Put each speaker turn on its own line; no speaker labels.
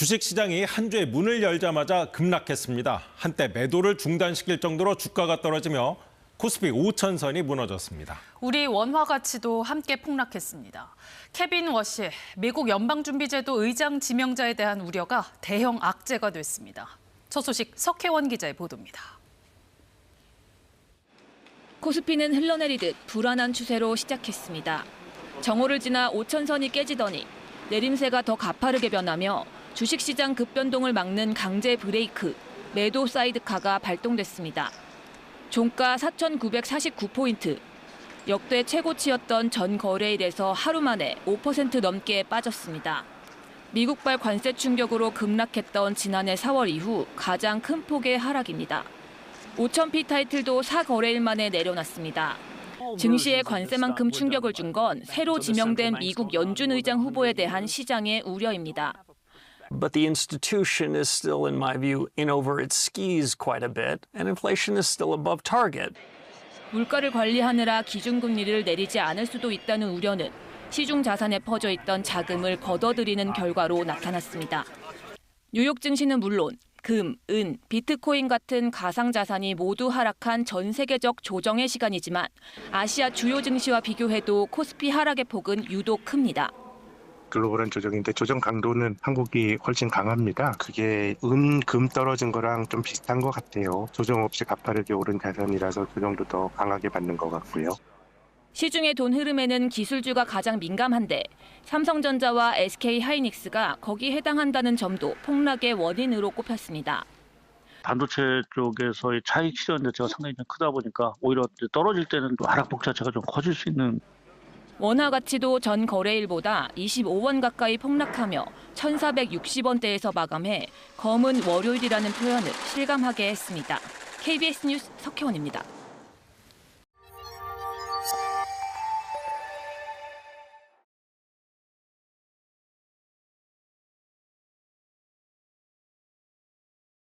주식시장이 한 주에 문을 열자마자 급락했습니다. 한때 매도를 중단시킬 정도로 주가가 떨어지며 코스피 5천선이 무너졌습니다.
우리 원화 가치도 함께 폭락했습니다. 케빈 워시, 미국 연방준비제도 의장 지명자에 대한 우려가 대형 악재가 됐습니다. 첫 소식 석혜원 기자의 보도입니다.
코스피는 흘러내리듯 불안한 추세로 시작했습니다. 정오를 지나 5천선이 깨지더니 내림세가 더 가파르게 변하며 주식시장 급변동을 막는 강제 브레이크, 매도 사이드카가 발동됐습니다. 종가 4,949포인트, 역대 최고치였던 전 거래일에서 하루 만에 5% 넘게 빠졌습니다. 미국발 관세 충격으로 급락했던 지난해 4월 이후 가장 큰 폭의 하락입니다. 5,000피 타이틀도 4거래일 만에 내려놨습니다. 증시에 관세만큼 충격을 준 건 새로 지명된 미국 연준 의장 후보에 대한 시장의 우려입니다.
But the institution is still, in my view, in over its skis quite a bit, and inflation is still above target.
물가를 관리하느라 기준금리를 내리지 않을 수도 있다는 우려는 시중 자산에 퍼져 있던 자금을 걷어들이는 결과로 나타났습니다. 뉴욕 증시는 물론 금, 은, 비트코인 같은 가상자산이 모두 하락한 전 세계적 조정의 시간이지만 아시아 주요 증시와 비교해도 코스피 하락의 폭은 유독 큽니다.
글로벌한 조정인데 조정 강도는 한국이 훨씬 강합니다. 그게 금 떨어진 거랑 좀 비슷한 것 같아요. 조정 없이 가파르게 오른 자산이라서 조정도 더 강하게 받는 것 같고요.
시중의 돈 흐름에는 기술주가 가장 민감한데 삼성전자와 SK하이닉스가 거기에 해당한다는 점도 폭락의 원인으로 꼽혔습니다.
반도체 쪽에서의 차익 실현 자체가 상당히 좀 크다 보니까 오히려 떨어질 때는 또 하락폭 자체가 좀 커질 수 있는.
원화 가치도 전 거래일보다 25원 가까이 폭락하며 1,460원대에서 마감해 검은 월요일이라는 표현을 실감하게 했습니다. KBS 뉴스 석혜원입니다.